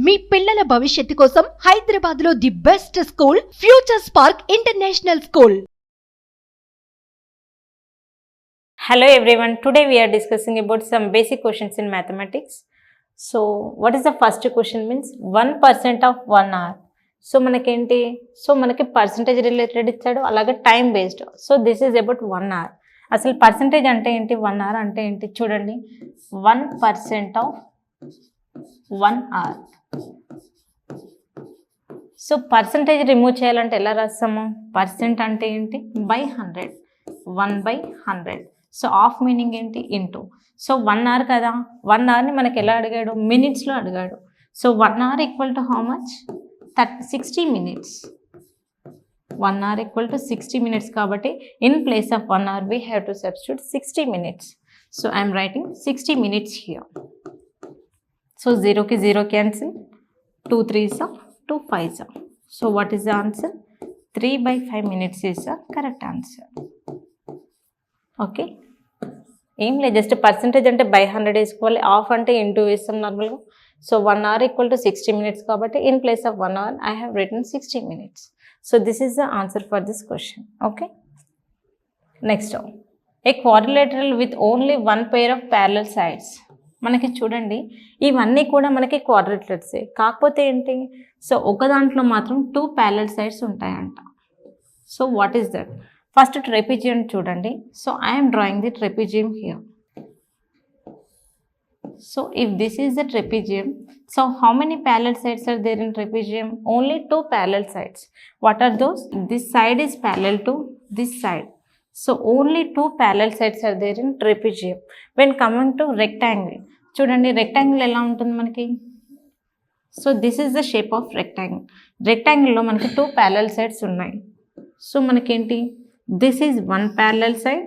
మీ పిల్లల భవిష్యత్తు కోసం హైదరాబాద్ లో the best school future spark international school. Hello everyone, today we are discussing about some basic questions in mathematics. So what is the first question means 1% of 1 hour. So మనకేంటి, so మనకి percentage related ఇచ్చాడు, అలాగే time based. So this is about 1 hour. అసలు percentage అంటే ఏంటి, 1 hour అంటే ఏంటి చూడండి. 1% of 1 hour. So percentage remove చేయాలంటే ఎలా రాస్తాము, పర్సెంట్ అంటే ఏంటి బై 100, 1/100. సో ఆఫ్ మీనింగ్ ఏంటి ఇంటూ. సో 1 hour కదా, 1 hourని మనకి ఎలా అడిగాడు, మినిట్స్లో అడిగాడు. So 1 hour equal to how much, 60 minutes. 1 hour equal to 60 minutes కాబట్టి in place of 1 hour we have to substitute 60 minutes. So I'm writing 60 minutes here. So 0కి 0 cancel, 2 3s 2 5s. So what is the answer, 3/5 minutes is the correct answer. Okay, ఏం లేదు, just percentage అంటే by 100 వేసుకోవాలి, of అంటే into వేస్తాం నార్మల్గా. So 1 hour equal to 60 minutes కాబట్టి in place of 1 hour I have return 60 minutes. So this is the answer for this question. Okay, next, a quadrilateral with only 1 pair of parallel sides. మనకి చూడండి ఇవన్నీ కూడా మనకి క్వాడ్రిలేటర్సే, కాకపోతే ఏంటి, so ఒక దాంట్లో మాత్రం 2 parallel sides ఉంటాయంట. So what is that, first trapezium చూడండి. So I'm drawing the trapezium here. So if this is the trapezium, so how many parallel sides are there in trapezium? Only 2 parallel sides. What are those? This side is parallel to this side. So only 2 parallel sides are there in trapezium. When coming to rectangle, చూడండి rectangle ఎలా ఉంటుంది మనకి. So this is the shape of rectangle. రెక్టాంగిల్లో మనకి 2 parallel sides ఉన్నాయి. So మనకేంటి, this is 1 parallel side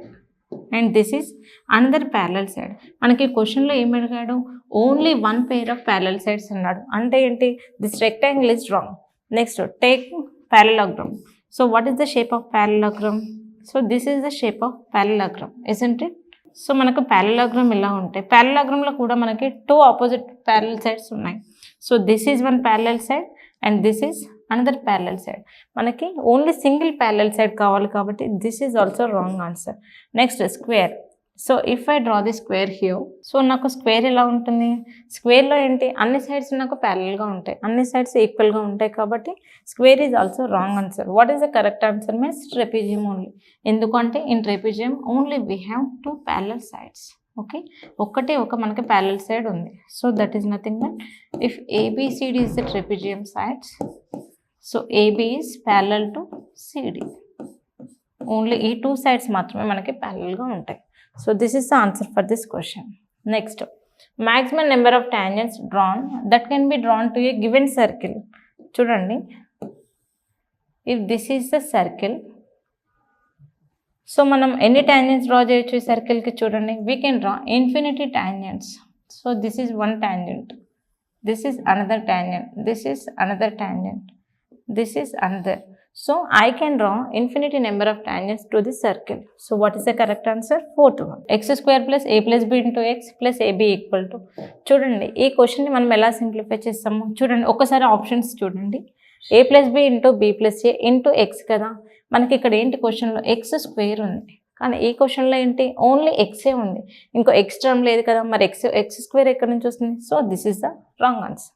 and this is another parallel side. మనకి క్వశ్చన్లో ఏమి అడిగాడు, only 1 pair of parallel sides అన్నాడు. అంటే ఏంటి, this rectangle is wrong. Next take parallelogram. So what is the shape of parallelogram? So this is the shape of parallelogram, isn't it? So మనకు parallelogram ఇలా ఉంటాయి. parallelogramలో కూడా మనకి 2 opposite parallel sides ఉన్నాయి. So this is 1 parallel side and this is another parallel side. మనకి only single parallel side కావాలి కాబట్టి this is also wrong answer. Next square. So if I draw the square here, so నాకు square ఎలా ఉంటుంది, స్క్వేర్లో ఏంటి అన్ని sides నాకు ప్యారలల్గా ఉంటాయి, అన్ని సైడ్స్ ఈక్వల్గా ఉంటాయి కాబట్టి square is also wrong answer. What is the correct answer means trapezium only. ఎందుకంటే in trapezium only we have 2 parallel sides. Okay, ఒక్కటే ఒక మనకి ప్యారలల్ సైడ్ ఉంది. So that is nothing but if ABCD is the trapezium sides, so AB is parallel to CD. Only ఈ 2 sides మాత్రమే మనకి ప్యారలల్గా ఉంటాయి. So this is the answer for this question. Next, maximum number of tangents drawn that can be drawn to a given circle. చూడండి, if this is the circle, so మనం ఎన్ని tangents draw చేయొచ్చు ఈ సర్కిల్కి చూడండి, we can draw infinity tangents. So this is one tangent, this is another tangent, this is another tangent, this is another. So I can draw infinity number of tangents to the circle. So what is the correct answer? 4th one. X square plus a plus b into x plus ab equal to. చూడండి ఈ క్వశ్చన్ని మనం ఎలా simplify చేస్తాము చూడండి, ఒకసారి options చూడండి. a plus b into b plus a into x కదా, మనకి ఇక్కడ ఏంటి క్వశ్చన్లో ఎక్స్ స్క్వేర్ ఉంది, కానీ ఈ క్వశ్చన్లో ఏంటి ఓన్లీ ఎక్సే ఉంది, ఇంకో ఎక్స్ టర్మ్ లేదు కదా, మరి ఎక్స్ స్క్వేర్ ఎక్కడి నుంచి వస్తుంది. So this is the wrong answer.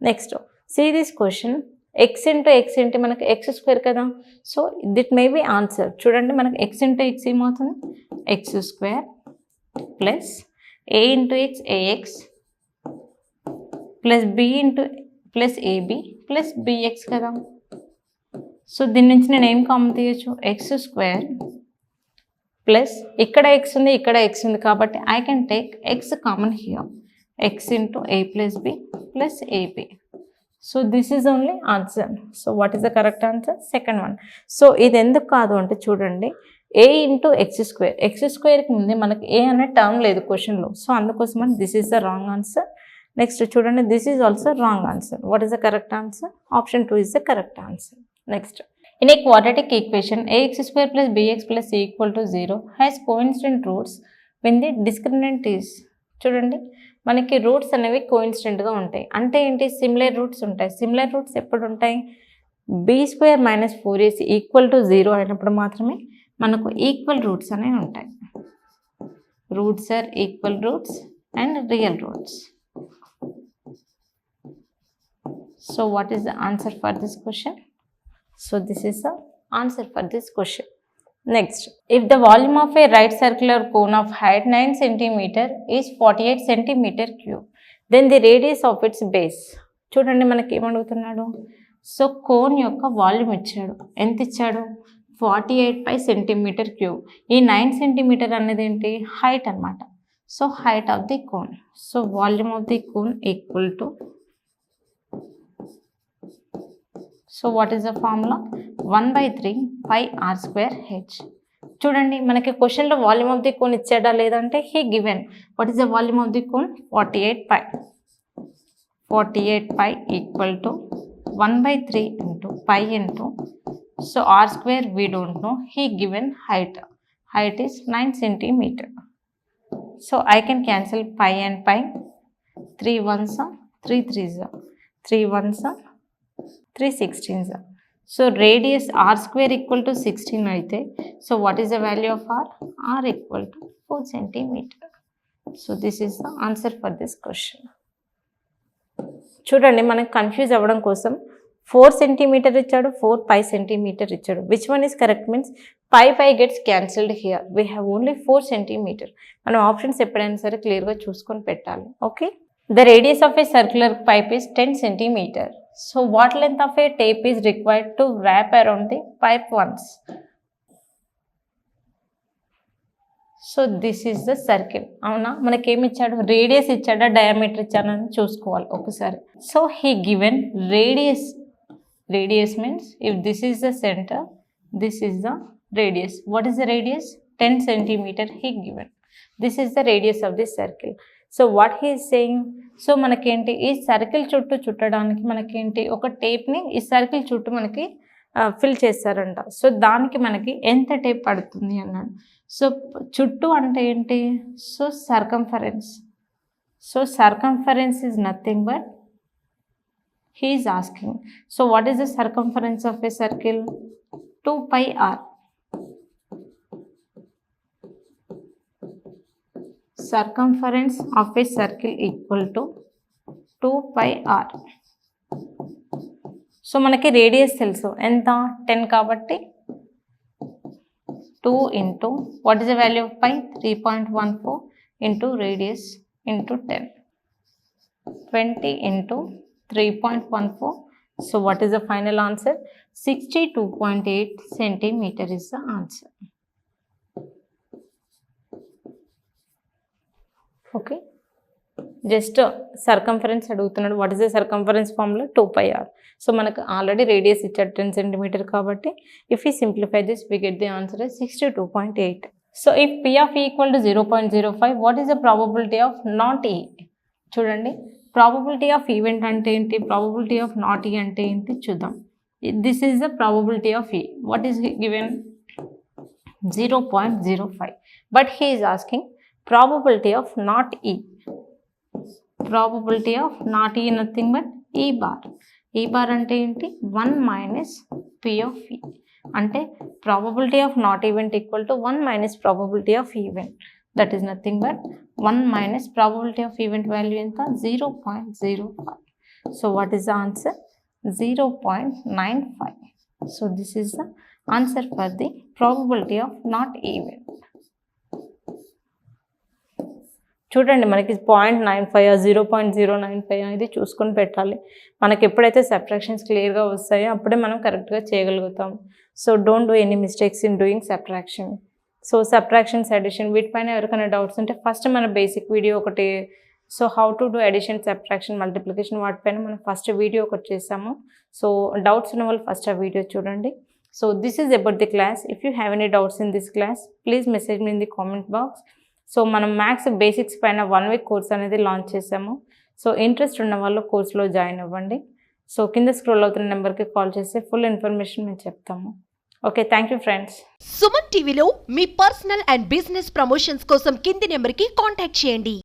Next see this question, X into X ఏంటి మనకి ఎక్స్ స్క్వేర్ కదా, so that may be answer. చూడండి మనకి ఎక్స్ ఇంటూ ఎక్స్ ఏమవుతుంది, X square plus A into X AX plus B into plus AB plus BX కదా. సో దీని నుంచి నేను ఏం కామన్ తీయచ్చు, ఎక్స్ స్క్వేర్ ప్లస్ ఇక్కడ ఎక్స్ ఉంది ఇక్కడ ఎక్స్ ఉంది కాబట్టి I can take X common here, X into A plus B plus AB. So this is only answer. So what is the correct answer, second one. సో ఇది ఎందుకు కాదు అంటే చూడండి, A into X square, X స్క్వేర్కి ముందే మనకి A అనే టర్మ్ లేదు క్వశ్చన్లో, సో అందుకోసం this is the wrong answer. Next చూడండి, this is also wrong answer. What is the correct answer, option 2 is the correct answer. Next, in a quadratic equation ax square plus bx plus c equal to 0 has coincident roots when the discriminant is. చూడండి మనకి roots అనేవి కోఇన్సిడెంట్గా ఉంటాయి. అంటే ఏంటి, similar roots ఉంటాయి. Similar roots ఎప్పుడు ఉంటాయి, b² - 4ac = 0 అయినప్పుడు మాత్రమే మనకు ఈక్వల్ రూట్స్ అనేవి ఉంటాయి. Roots are equal roots and real roots. So what is the answer for this question? So this is the answer for this question. Next, if the volume of a right circular cone of height 9 cm is 48 cm3, then the radius of its base. చూడండి మనకి ఏమడుగుతున్నాడు, so cone యొక్క volume ఇచ్చాడు, ఎంత ఇచ్చాడు, 48 cm3. ఈ 9 cm అనేది ఏంటి, height అనమాట. So height of the cone. So volume of the cone equal to, so what is the formula, 1/3 πr²h. చూడండి మనకి క్వశ్చన్లో వాల్యూమ్ ఆఫ్ ది కోన్ ఇచ్చాడా లేదంటే he given. What is the volume of the cone, 48π. 48π equal to 1/3 into π into, so r² we don't know, he given height is 9 cm. So I can cancel pi and pi, 3 1s are 3 3s are 3 1s are 3 16s are. So radius r² equal to 16 అయితే, so what is the value of r equal to 4 cm. So this is the answer for this question. చూడండి మనకు confuse అవ్వడం కోసం 4 cm ఇచ్చాడు, 4π cm ఇచ్చాడు. Which one is correct means pi gets cancelled here, we have only 4 cm. మనం options ఎప్పుడైనా సరే క్లియర్గా చూసుకొని పెట్టాలి. Okay, the radius of a circular pipe is 10 cm. So what length of a tape is required to wrap around the pipe once. So this is the circle. అవునా, మనకేమి ఇచ్చాడు, radius ఇచ్చాడా డయామీటర్ ఇచ్చాడని చూసుకోవాలి ఒకసారి. So he given radius. Radius means if this is the centre, this is the radius. What is the radius, 10 cm he given. This is the radius of this circle. So what he is saying, so మనకేంటి ఈ circle చుట్టూ చుట్టడానికి మనకేంటి ఒక టేప్ని ఈ circle చుట్టూ మనకి fill చేస్తారంట. సో దానికి మనకి ఎంత టేప్ పడుతుంది అన్నాడు. సో చుట్టూ అంటే ఏంటి, so circumference. So circumference is nothing but, he is asking, so what is the circumference of a circle, 2πr. Circumference of a circle equal to 2πr. So మనకి రేడియస్ తెలుసు ఎంత, 10 కాబట్టి 2 into what is the value of pi, 3.14 into radius into 10, 20 into 3.14. So what is the final answer, 62.8 cm is the answer. Okay, just circumference అడుగుతున్నాడు. What is the circumference formula, 2πr. So మనకు already radius ఇచ్చాడు 10 cm కాబట్టి if you simplify this we get the answer 62.8. So if p of e equal to 0.05, what is the probability of not e. చూడండి probability of event అంటే ఏంటి, probability of not E అంటే ఏంటి చూద్దాం. This is the probability of E. What is given, 0.05. But he is asking probability of not ఈ. Probability of not ఈ nothing but ఈ bar. ఈ బార్ అంటే ఏంటి, 1 minus p of e. అంటే probability of not event equal to 1 minus probability of event. That is nothing but 1 minus probability of event value ఎంత, 0.05. So what is the answer, 0.95. So this is the answer for the probability of not event. చూడండి మనకి 0.95 0.095 ఇది చూసుకొని పెట్టాలి. మనకి ఎప్పుడైతే subtractions క్లియర్గా వస్తాయో అప్పుడే మనం కరెక్ట్గా చేయగలుగుతాం. So don't do any mistakes in doing subtraction. So subtractions, addition వీటిపైన ఎవరికైనా డౌట్స్ ఉంటే ఫస్ట్ మన బేసిక్ వీడియో ఒకటి, so how to do addition, subtraction, multiplication వాటిపైన మనం ఫస్ట్ వీడియో ఒకటి చేసాము. సో డౌట్స్ ఉన్న వాళ్ళు ఫస్ట్ ఆ వీడియో చూడండి. So this is about the class. If you have any doubts in this class please message me in the comment box. So మనం maths basics పైన 1 week కోర్స్ అనేది launch చేసాము. So interest ఉన్న వాళ్ళు కోర్స్లో join అవ్వండి. So కింద scroll అవుతున్న నెంబర్కి కాల్ చేస్తే ఫుల్ ఇన్ఫర్మేషన్ మేము చెప్తాము. Okay, thank you friends. Suman టీవీలో మీ పర్సనల్ అండ్ బిజినెస్ ప్రమోషన్స్ కోసం కింది నెంబర్కి కాంటాక్ట్ చేయండి.